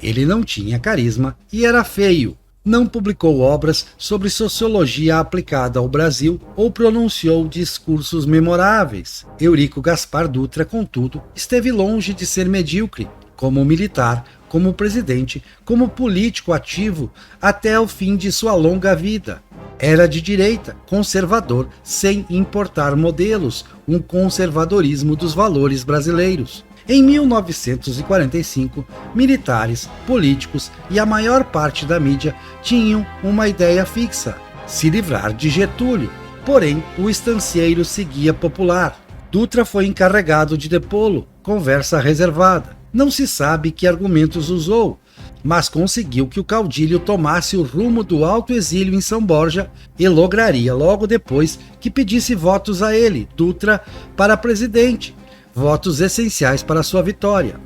Ele não tinha carisma e era feio. Não publicou obras sobre sociologia aplicada ao Brasil ou pronunciou discursos memoráveis. Eurico Gaspar Dutra, contudo, esteve longe de ser medíocre, como militar, como presidente, como político ativo, até o fim de sua longa vida. Era de direita, conservador, sem importar modelos, um conservadorismo dos valores brasileiros. Em 1945, militares, políticos e a maior parte da mídia tinham uma ideia fixa: se livrar de Getúlio. Porém, o estancieiro seguia popular. Dutra foi encarregado de depô-lo, conversa reservada. Não se sabe que argumentos usou, mas conseguiu que o caudilho tomasse o rumo do alto exílio em São Borja e lograria logo depois que pedisse votos a ele, Dutra, para presidente. Votos essenciais para sua vitória.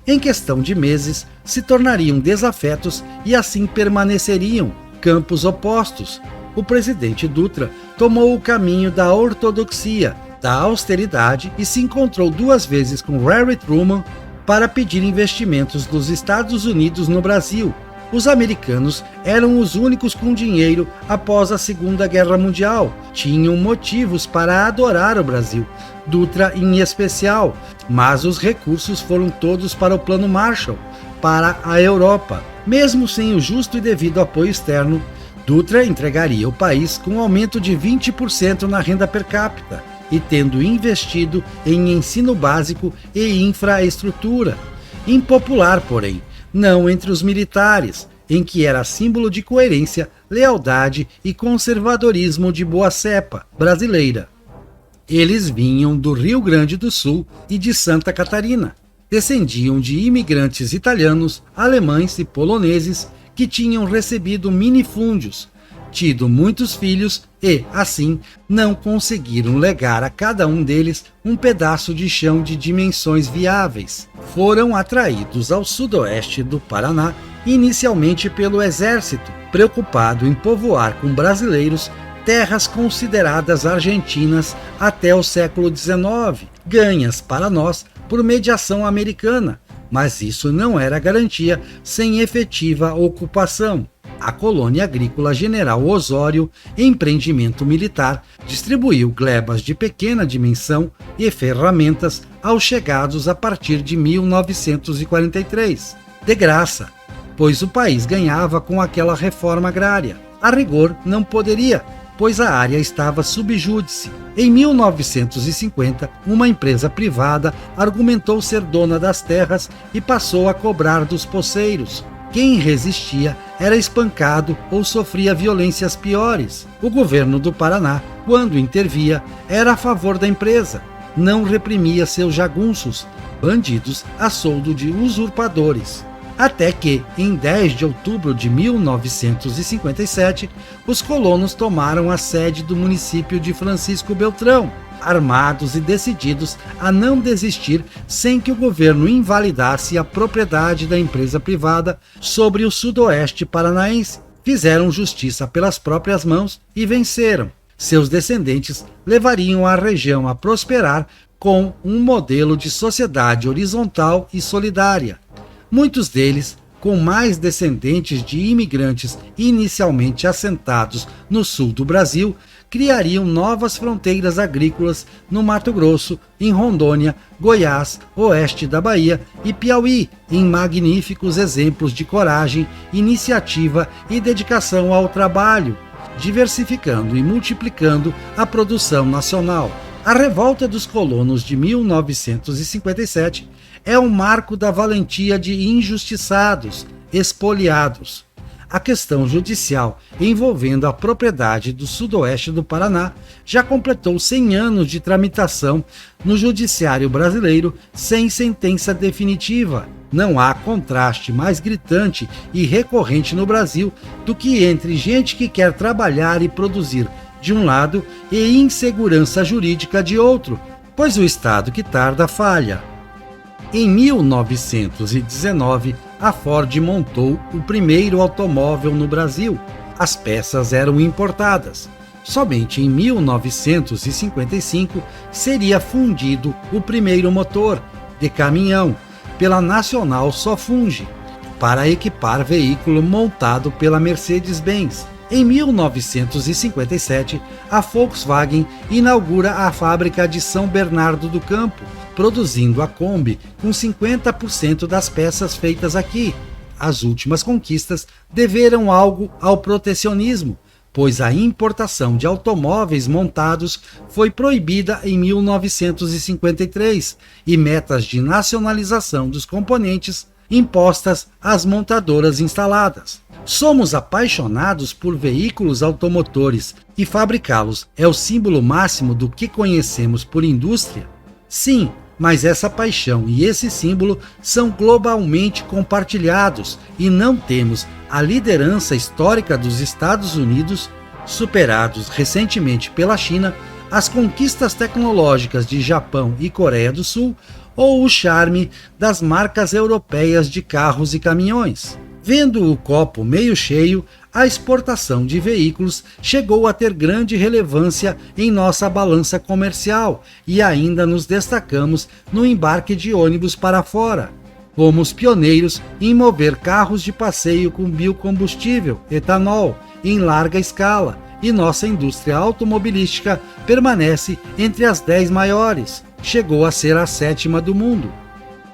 Em questão de meses, se tornariam desafetos e assim permaneceriam campos opostos. O presidente Dutra tomou o caminho da ortodoxia, da austeridade e se encontrou 2 vezes com Harry Truman para pedir investimentos dos Estados Unidos no Brasil. Os americanos eram os únicos com dinheiro após a Segunda Guerra Mundial. Tinham motivos para adorar o Brasil, Dutra em especial, mas os recursos foram todos para o Plano Marshall, para a Europa. Mesmo sem o justo e devido apoio externo, Dutra entregaria o país com um aumento de 20% na renda per capita e tendo investido em ensino básico e infraestrutura. Impopular, porém, não entre os militares, em que era símbolo de coerência, lealdade e conservadorismo de boa cepa brasileira. Eles vinham do Rio Grande do Sul e de Santa Catarina. Descendiam de imigrantes italianos, alemães e poloneses que tinham recebido minifúndios, tido muitos filhos e, assim, não conseguiram legar a cada um deles um pedaço de chão de dimensões viáveis. Foram atraídos ao sudoeste do Paraná, inicialmente pelo exército, preocupado em povoar com brasileiros terras consideradas argentinas até o século XIX, ganhas para nós por mediação americana, mas isso não era garantia sem efetiva ocupação. A colônia agrícola General Osório, empreendimento militar, distribuiu glebas de pequena dimensão e ferramentas aos chegados a partir de 1943. De graça, pois o país ganhava com aquela reforma agrária. A rigor, não poderia, pois a área estava sub júdice. Em 1950, uma empresa privada argumentou ser dona das terras e passou a cobrar dos poceiros. Quem resistia era espancado ou sofria violências piores. O governo do Paraná, quando intervia, era a favor da empresa, não reprimia seus jagunços, bandidos a soldo de usurpadores. Até que, em 10 de outubro de 1957, os colonos tomaram a sede do município de Francisco Beltrão, armados e decididos a não desistir sem que o governo invalidasse a propriedade da empresa privada sobre o sudoeste paranaense. Fizeram justiça pelas próprias mãos e venceram. Seus descendentes levariam a região a prosperar com um modelo de sociedade horizontal e solidária. Muitos deles, com mais descendentes de imigrantes inicialmente assentados no sul do Brasil, criariam novas fronteiras agrícolas no Mato Grosso, em Rondônia, Goiás, oeste da Bahia e Piauí, em magníficos exemplos de coragem, iniciativa e dedicação ao trabalho, diversificando e multiplicando a produção nacional. A revolta dos colonos de 1957 é um marco da valentia de injustiçados, expoliados. A questão judicial envolvendo a propriedade do sudoeste do Paraná já completou 100 anos de tramitação no judiciário brasileiro sem sentença definitiva. Não há contraste mais gritante e recorrente no Brasil do que entre gente que quer trabalhar e produzir de um lado e insegurança jurídica de outro, pois o Estado que tarda falha. Em 1919, a Ford montou o primeiro automóvel no Brasil. As peças eram importadas. Somente em 1955 seria fundido o primeiro motor de caminhão pela Nacional Sofunge. para equipar veículo montado pela Mercedes-Benz. Em 1957, a Volkswagen inaugura a fábrica de São Bernardo do Campo, produzindo a Kombi com 50% das peças feitas aqui. As últimas conquistas deveram algo ao protecionismo, pois a importação de automóveis montados foi proibida em 1953 e metas de nacionalização dos componentes impostas às montadoras instaladas. Somos apaixonados por veículos automotores e fabricá-los é o símbolo máximo do que conhecemos por indústria? Sim, mas essa paixão e esse símbolo são globalmente compartilhados e não temos a liderança histórica dos Estados Unidos, superados recentemente pela China, as conquistas tecnológicas de Japão e Coreia do Sul ou o charme das marcas europeias de carros e caminhões. Vendo o copo meio cheio, a exportação de veículos chegou a ter grande relevância em nossa balança comercial e ainda nos destacamos no embarque de ônibus para fora. Fomos pioneiros em mover carros de passeio com biocombustível, etanol, em larga escala, e nossa indústria automobilística permanece entre as 10 maiores. Chegou a ser a 7ª do mundo.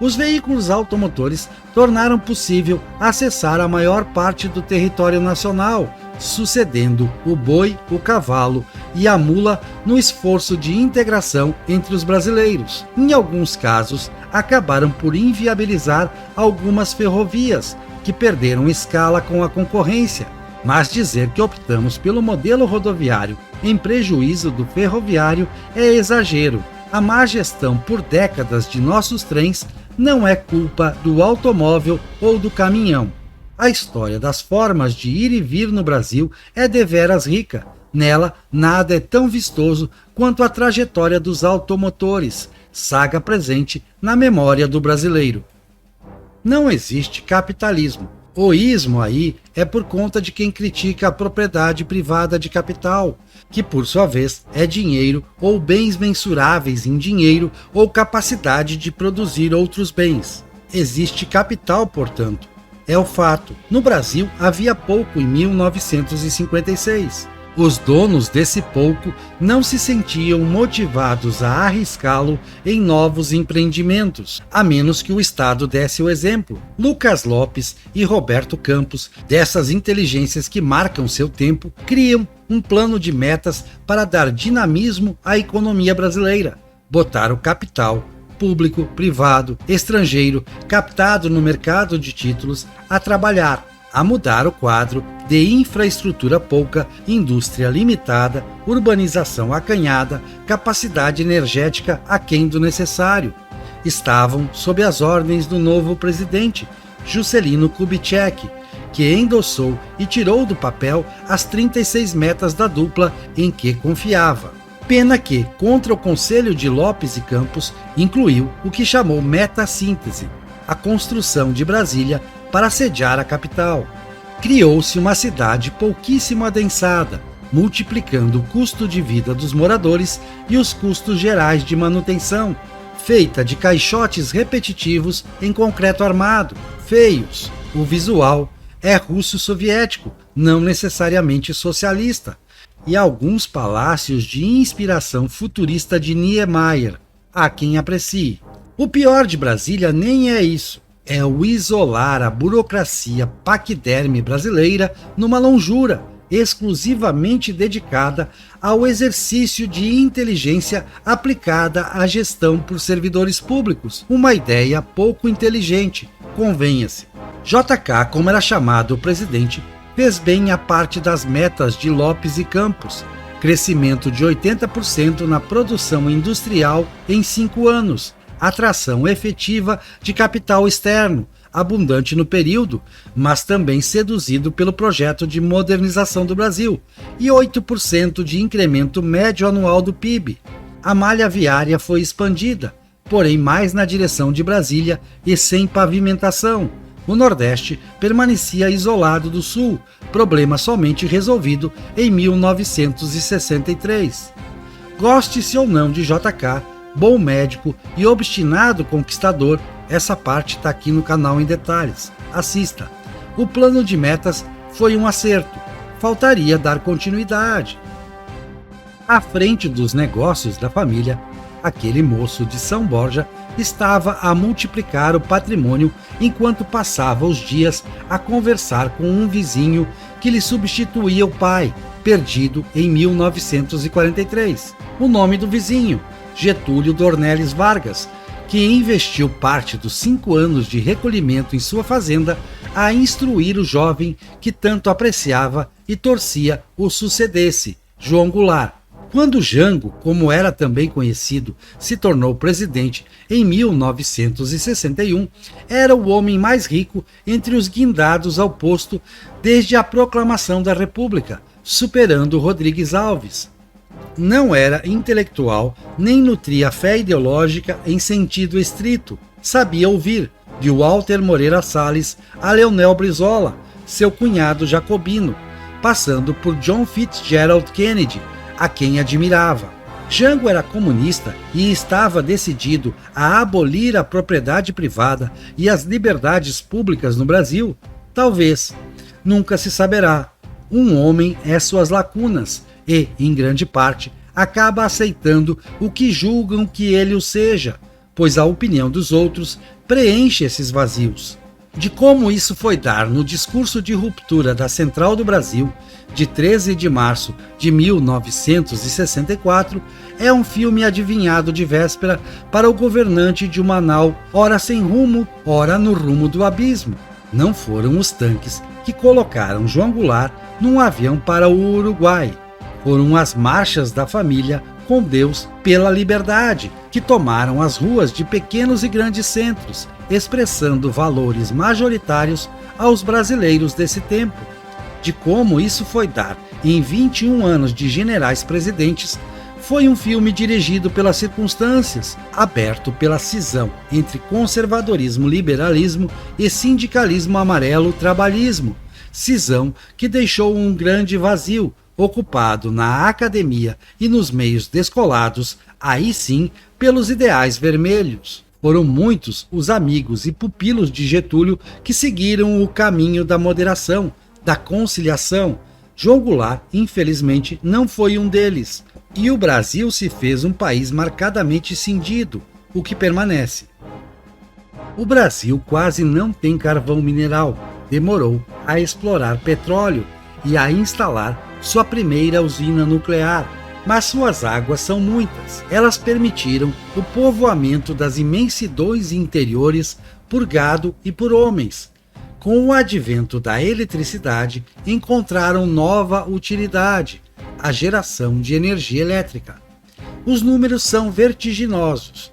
Os veículos automotores tornaram possível acessar a maior parte do território nacional, sucedendo o boi, o cavalo e a mula no esforço de integração entre os brasileiros. Em alguns casos, acabaram por inviabilizar algumas ferrovias, que perderam escala com a concorrência. Mas dizer que optamos pelo modelo rodoviário em prejuízo do ferroviário é exagero. A má gestão por décadas de nossos trens não é culpa do automóvel ou do caminhão. A história das formas de ir e vir no Brasil é deveras rica. Nela, nada é tão vistoso quanto a trajetória dos automotores, saga presente na memória do brasileiro. Não existe capitalismo. O ismo aí é por conta de quem critica a propriedade privada de capital, que por sua vez é dinheiro ou bens mensuráveis em dinheiro ou capacidade de produzir outros bens. Existe capital, portanto. É o fato. No Brasil havia pouco em 1956. Os donos desse pouco não se sentiam motivados a arriscá-lo em novos empreendimentos, a menos que o Estado desse o exemplo. Lucas Lopes e Roberto Campos, dessas inteligências que marcam seu tempo, criam um plano de metas para dar dinamismo à economia brasileira. Botar o capital, público, privado, estrangeiro, captado no mercado de títulos, a trabalhar, a mudar o quadro de infraestrutura pouca, indústria limitada, urbanização acanhada, capacidade energética aquém do necessário. Estavam sob as ordens do novo presidente, Juscelino Kubitschek, que endossou e tirou do papel as 36 metas da dupla em que confiava. Pena que, contra o conselho de Lopes e Campos, incluiu o que chamou meta-síntese, a construção de Brasília para sediar a capital. Criou-se uma cidade pouquíssimo adensada, multiplicando o custo de vida dos moradores e os custos gerais de manutenção, feita de caixotes repetitivos em concreto armado, feios. O visual é russo-soviético, não necessariamente socialista, e alguns palácios de inspiração futurista de Niemeyer, há quem aprecie. O pior de Brasília nem é isso. É o isolar a burocracia paquiderme brasileira numa lonjura exclusivamente dedicada ao exercício de inteligência aplicada à gestão por servidores públicos. Uma ideia pouco inteligente, convenha-se. JK, como era chamado o presidente, fez bem a parte das metas de Lopes e Campos. Crescimento de 80% na produção industrial em 5 anos. Atração efetiva de capital externo, abundante no período, mas também seduzido pelo projeto de modernização do Brasil, e 8% de incremento médio anual do PIB. A malha viária foi expandida, porém mais na direção de Brasília e sem pavimentação. O Nordeste permanecia isolado do Sul, problema somente resolvido em 1963. Goste-se ou não de JK, bom médico e obstinado conquistador, Essa parte está aqui no canal em detalhes. Assista. O plano de metas foi um acerto. Faltaria dar continuidade. À frente dos negócios da família, aquele moço de São Borja estava a multiplicar o patrimônio enquanto passava os dias a conversar com um vizinho que lhe substituía o pai, perdido em 1943. O nome do vizinho, Getúlio Dornelles Vargas, que investiu parte dos 5 anos de recolhimento em sua fazenda a instruir o jovem que tanto apreciava e torcia o sucedesse, João Goulart. Quando Jango, como era também conhecido, se tornou presidente em 1961, era o homem mais rico entre os guindados ao posto desde a proclamação da República, superando Rodrigues Alves. Não era intelectual, nem nutria fé ideológica em sentido estrito. Sabia ouvir, de Walter Moreira Salles a Leonel Brizola, seu cunhado jacobino, passando por John Fitzgerald Kennedy, a quem admirava. Jango era comunista e estava decidido a abolir a propriedade privada e as liberdades públicas no Brasil? Talvez. Nunca se saberá. Um homem é suas lacunas e, em grande parte, acaba aceitando o que julgam que ele o seja, pois a opinião dos outros preenche esses vazios. De como isso foi dar no discurso de ruptura da Central do Brasil, de 13 de março de 1964, é um filme adivinhado de véspera para o governante de uma nau, ora sem rumo, ora no rumo do abismo. Não foram os tanques que colocaram João Goulart num avião para o Uruguai. Foram as marchas da família com Deus pela liberdade, que tomaram as ruas de pequenos e grandes centros, expressando valores majoritários aos brasileiros desse tempo. De como isso foi dar em 21 anos de generais presidentes, foi um filme dirigido pelas circunstâncias, aberto pela cisão entre conservadorismo-liberalismo e sindicalismo amarelo-trabalhismo, cisão que deixou um grande vazio, ocupado na academia e nos meios descolados, aí sim, pelos ideais vermelhos. Foram muitos os amigos e pupilos de Getúlio que seguiram o caminho da moderação, da conciliação. João Goulart, infelizmente, não foi um deles, e o Brasil se fez um país marcadamente cindido, o que permanece. O Brasil quase não tem carvão mineral, demorou a explorar petróleo e a instalar sua primeira usina nuclear, mas suas águas são muitas. Elas permitiram o povoamento das imensidões interiores por gado e por homens. Com o advento da eletricidade, encontraram nova utilidade, a geração de energia elétrica. Os números são vertiginosos.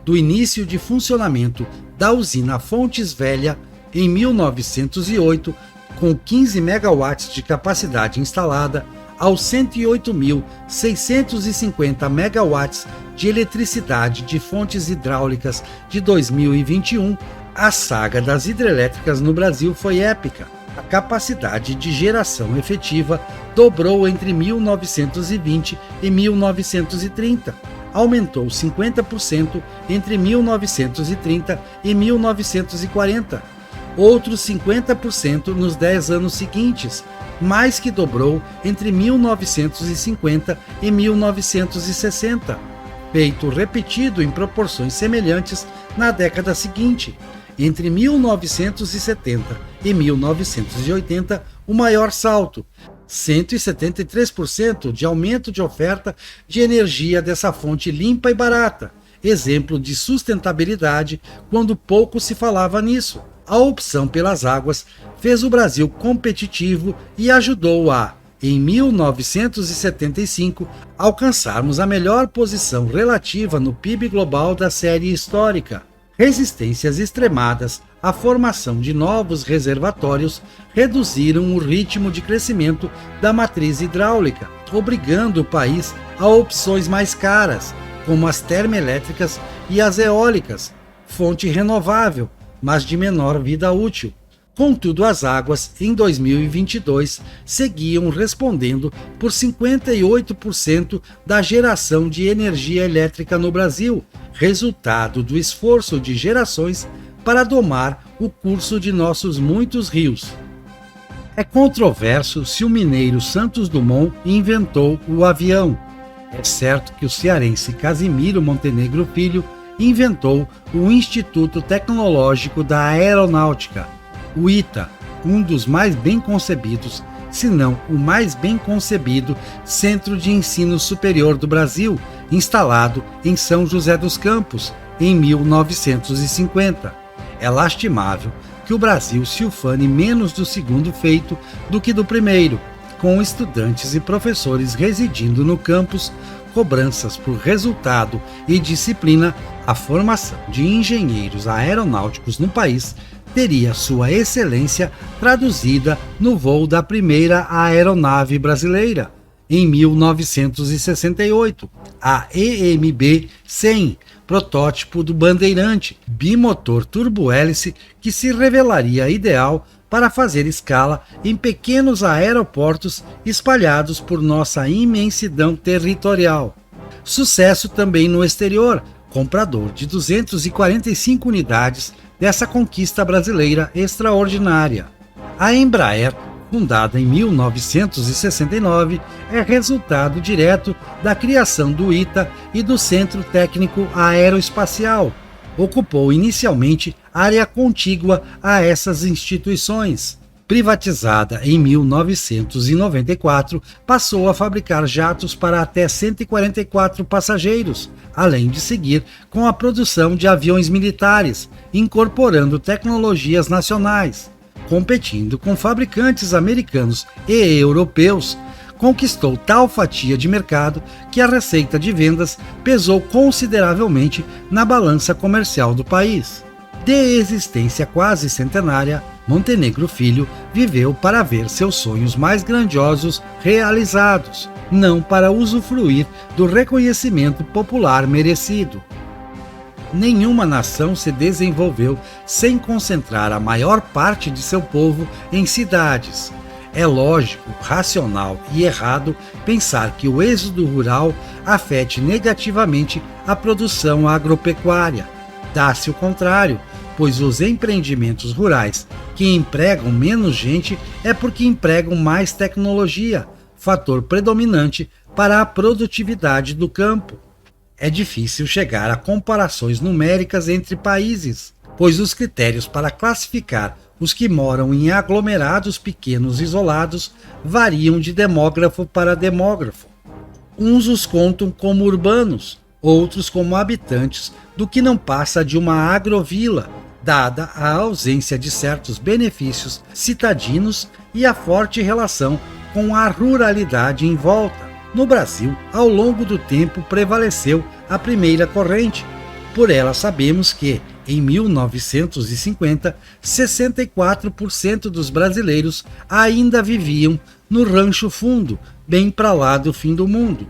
Do início de funcionamento da usina Fontes Velha, em 1908, com 15 megawatts de capacidade instalada, aos 108.650 megawatts de eletricidade de fontes hidráulicas de 2021, a saga das hidrelétricas no Brasil foi épica. A capacidade de geração efetiva dobrou entre 1920 e 1930. Aumentou 50% entre 1930 e 1940. Outros 50% nos 10 anos seguintes, mais que dobrou entre 1950 e 1960. Feito repetido em proporções semelhantes na década seguinte. Entre 1970 e 1980, o maior salto, 173% de aumento de oferta de energia dessa fonte limpa e barata, exemplo de sustentabilidade quando pouco se falava nisso. A opção pelas águas fez o Brasil competitivo e ajudou a, em 1975, alcançarmos a melhor posição relativa no PIB global da série histórica. Resistências extremadas à formação de novos reservatórios reduziram o ritmo de crescimento da matriz hidráulica, obrigando o país a opções mais caras, como as termoelétricas e as eólicas, fonte renovável, mas de menor vida útil. Contudo, as águas, em 2022, seguiam respondendo por 58% da geração de energia elétrica no Brasil, resultado do esforço de gerações para domar o curso de nossos muitos rios. É controverso se o mineiro Santos Dumont inventou o avião. É certo que o cearense Casimiro Montenegro Filho inventou o Instituto Tecnológico da Aeronáutica, o ITA, um dos mais bem concebidos, se não o mais bem concebido centro de ensino superior do Brasil, instalado em São José dos Campos, em 1950. É lastimável que o Brasil se ufane menos do segundo feito do que do primeiro, com estudantes e professores residindo no campus, cobranças por resultado e disciplina. A formação de engenheiros aeronáuticos no país teria sua excelência traduzida no voo da primeira aeronave brasileira, em 1968, a EMB-100, protótipo do Bandeirante, bimotor turbohélice que se revelaria ideal para fazer escala em pequenos aeroportos espalhados por nossa imensidão territorial. Sucesso também no exterior, comprador de 245 unidades dessa conquista brasileira extraordinária. A Embraer, fundada em 1969, é resultado direto da criação do ITA e do Centro Técnico Aeroespacial. Ocupou inicialmente área contígua a essas instituições. Privatizada em 1994, passou a fabricar jatos para até 144 passageiros, além de seguir com a produção de aviões militares, incorporando tecnologias nacionais. Competindo com fabricantes americanos e europeus, conquistou tal fatia de mercado que a receita de vendas pesou consideravelmente na balança comercial do país. De existência quase centenária, Montenegro Filho viveu para ver seus sonhos mais grandiosos realizados, não para usufruir do reconhecimento popular merecido. Nenhuma nação se desenvolveu sem concentrar a maior parte de seu povo em cidades. É lógico, racional e errado pensar que o êxodo rural afete negativamente a produção agropecuária. Dá-se o contrário, pois os empreendimentos rurais que empregam menos gente é porque empregam mais tecnologia, fator predominante para a produtividade do campo. É difícil chegar a comparações numéricas entre países, pois os critérios para classificar os que moram em aglomerados pequenos isolados variam de demógrafo para demógrafo. Uns os contam como urbanos, outros como habitantes do que não passa de uma agrovila, dada a ausência de certos benefícios citadinos e a forte relação com a ruralidade em volta. No Brasil, ao longo do tempo, prevaleceu a primeira corrente. Por ela sabemos que, em 1950, 64% dos brasileiros ainda viviam no rancho fundo, bem para lá do fim do mundo.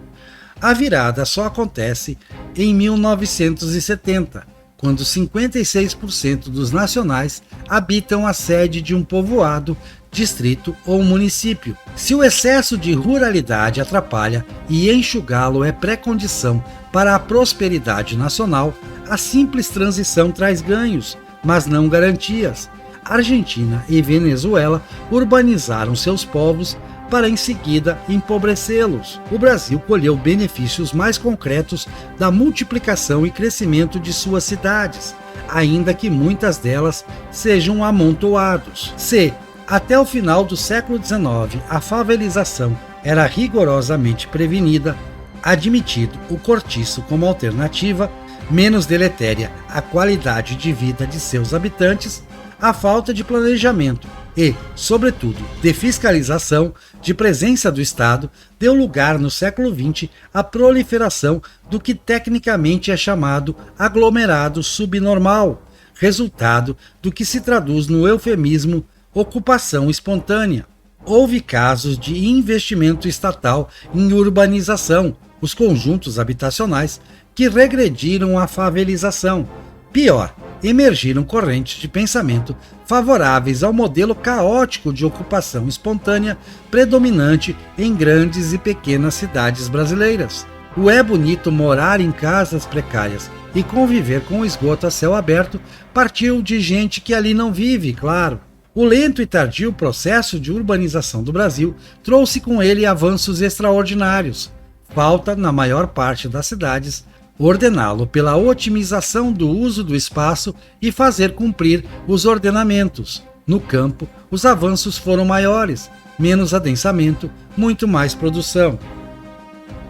A virada só acontece em 1970, quando 56% dos nacionais habitam a sede de um povoado, distrito ou município. Se o excesso de ruralidade atrapalha e enxugá-lo é pré-condição para a prosperidade nacional, a simples transição traz ganhos, mas não garantias. Argentina e Venezuela urbanizaram seus povos para em seguida empobrecê-los. O Brasil colheu benefícios mais concretos da multiplicação e crescimento de suas cidades, ainda que muitas delas sejam amontoados. Se, até o final do século XIX, a favelização era rigorosamente prevenida, admitido o cortiço como alternativa, menos deletéria à qualidade de vida de seus habitantes, a falta de planejamento e, sobretudo, de fiscalização, de presença do Estado, deu lugar no século XX à proliferação do que tecnicamente é chamado aglomerado subnormal, resultado do que se traduz no eufemismo ocupação espontânea. Houve casos de investimento estatal em urbanização, os conjuntos habitacionais que regrediram à favelização. Pior, emergiram correntes de pensamento favoráveis ao modelo caótico de ocupação espontânea predominante em grandes e pequenas cidades brasileiras. O é bonito morar em casas precárias e conviver com o esgoto a céu aberto partiu de gente que ali não vive, claro. O lento e tardio processo de urbanização do Brasil trouxe com ele avanços extraordinários. Falta, na maior parte das cidades, ordená-lo pela otimização do uso do espaço e fazer cumprir os ordenamentos. No campo, os avanços foram maiores, menos adensamento, muito mais produção.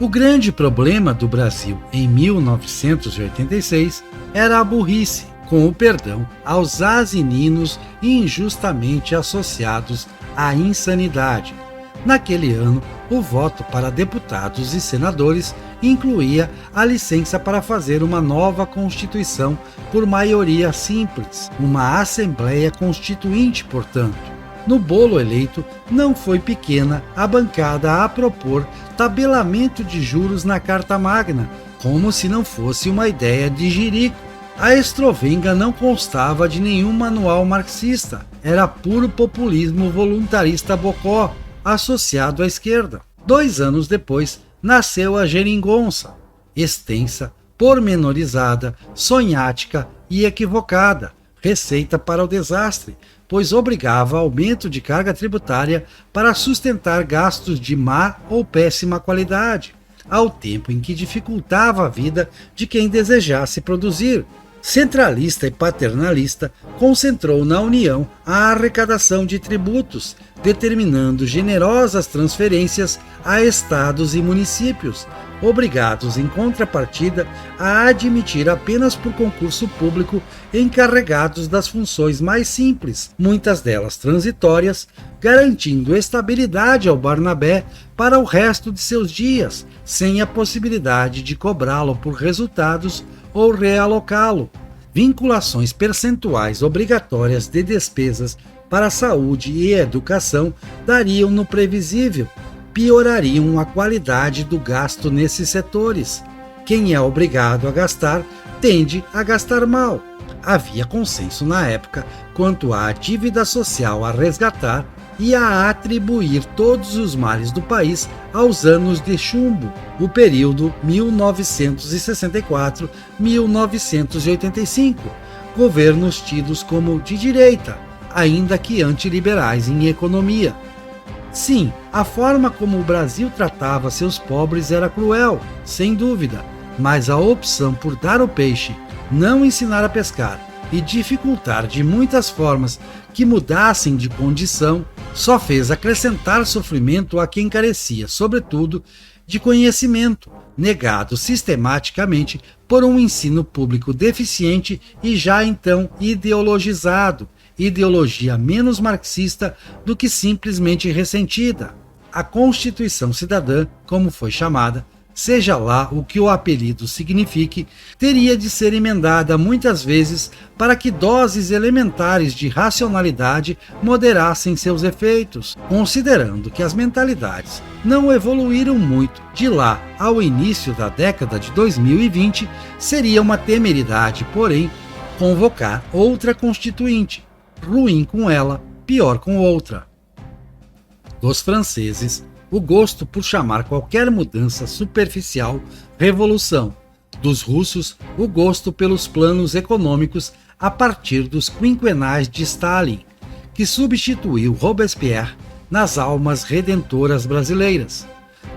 O grande problema do Brasil em 1986 era a burrice, com o perdão aos asininos injustamente associados à insanidade. Naquele ano, o voto para deputados e senadores incluía a licença para fazer uma nova Constituição por maioria simples, uma Assembleia Constituinte, portanto. No bolo eleito, não foi pequena a bancada a propor tabelamento de juros na Carta Magna, como se não fosse uma ideia de jirico. A estrovenga não constava de nenhum manual marxista, era puro populismo voluntarista bocó, associado à esquerda. 2 anos depois, nasceu a geringonça, extensa, pormenorizada, sonhática e equivocada, receita para o desastre, pois obrigava aumento de carga tributária para sustentar gastos de má ou péssima qualidade, ao tempo em que dificultava a vida de quem desejasse produzir. Centralista e paternalista, concentrou na União a arrecadação de tributos, determinando generosas transferências a estados e municípios, obrigados em contrapartida a admitir apenas por concurso público encarregados das funções mais simples, muitas delas transitórias, garantindo estabilidade ao Barnabé para o resto de seus dias, sem a possibilidade de cobrá-lo por resultados ou realocá-lo. Vinculações percentuais obrigatórias de despesas para a saúde e educação dariam no previsível, piorariam a qualidade do gasto nesses setores. Quem é obrigado a gastar tende a gastar mal. Havia consenso na época quanto à dívida social a resgatar e a atribuir todos os males do país aos anos de chumbo, o período 1964-1985, governos tidos como de direita, ainda que antiliberais em economia. Sim, a forma como o Brasil tratava seus pobres era cruel, sem dúvida, mas a opção por dar o peixe, não ensinar a pescar e dificultar de muitas formas que mudassem de condição, só fez acrescentar sofrimento a quem carecia, sobretudo, de conhecimento, negado sistematicamente por um ensino público deficiente e já então ideologizado, ideologia menos marxista do que simplesmente ressentida. A Constituição Cidadã, como foi chamada, seja lá o que o apelido signifique, teria de ser emendada muitas vezes para que doses elementares de racionalidade moderassem seus efeitos, considerando que as mentalidades não evoluíram muito de lá ao início da década de 2020, seria uma temeridade, porém, convocar outra constituinte, ruim com ela, pior com outra. Dos franceses, o gosto por chamar qualquer mudança superficial revolução. Dos russos, o gosto pelos planos econômicos a partir dos quinquenais de Stalin, que substituiu Robespierre nas almas redentoras brasileiras.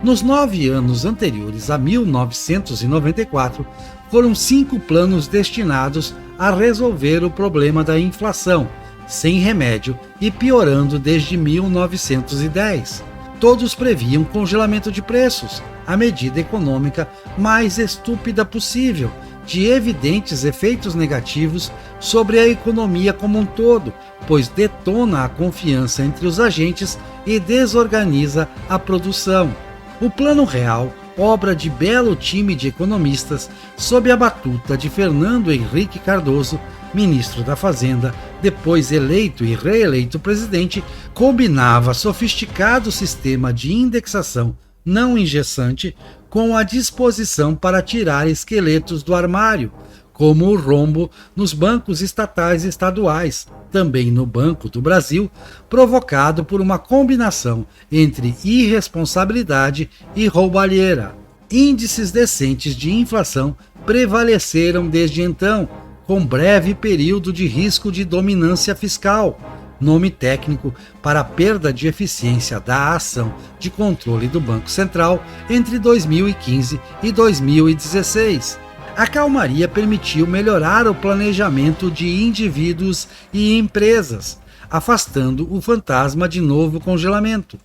Nos 9 anos anteriores a 1994, foram 5 planos destinados a resolver o problema da inflação, sem remédio e piorando desde 1910. Todos previam congelamento de preços, a medida econômica mais estúpida possível, de evidentes efeitos negativos sobre a economia como um todo, pois detona a confiança entre os agentes e desorganiza a produção. O Plano Real, obra de belo time de economistas, sob a batuta de Fernando Henrique Cardoso, ministro da Fazenda, depois eleito e reeleito presidente, combinava sofisticado sistema de indexação não engessante com a disposição para tirar esqueletos do armário, como o rombo nos bancos estatais e estaduais, também no Banco do Brasil, provocado por uma combinação entre irresponsabilidade e roubalheira. Índices decentes de inflação prevaleceram desde então, com breve período de risco de dominância fiscal, nome técnico para a perda de eficiência da ação de controle do Banco Central entre 2015 e 2016. A calmaria permitiu melhorar o planejamento de indivíduos e empresas, afastando o fantasma de novo congelamento.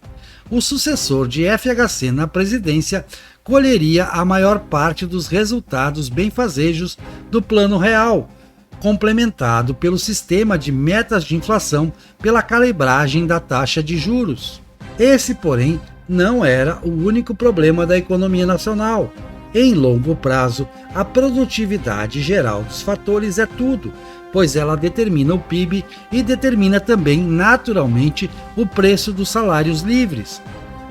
O sucessor de FHC na presidência colheria a maior parte dos resultados benfazejos do Plano Real, complementado pelo sistema de metas de inflação pela calibragem da taxa de juros. Esse, porém, não era o único problema da economia nacional. Em longo prazo, a produtividade geral dos fatores é tudo, pois ela determina o PIB e determina também, naturalmente, o preço dos salários livres.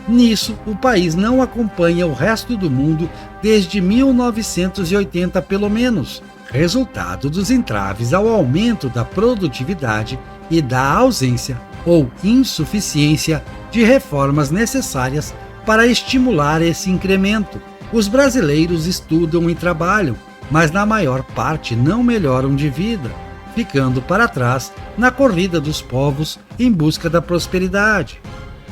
Nisso, o país não acompanha o resto do mundo desde 1980 pelo menos, resultado dos entraves ao aumento da produtividade e da ausência ou insuficiência de reformas necessárias para estimular esse incremento. Os brasileiros estudam e trabalham, mas na maior parte não melhoram de vida, ficando para trás na corrida dos povos em busca da prosperidade.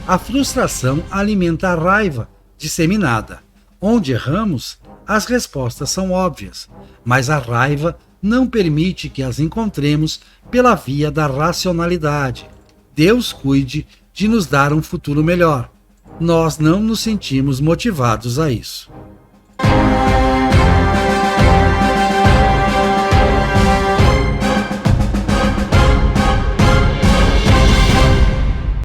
A frustração alimenta a raiva, disseminada. Onde erramos, as respostas são óbvias, mas a raiva não permite que as encontremos pela via da racionalidade. Deus cuide de nos dar um futuro melhor. Nós não nos sentimos motivados a isso.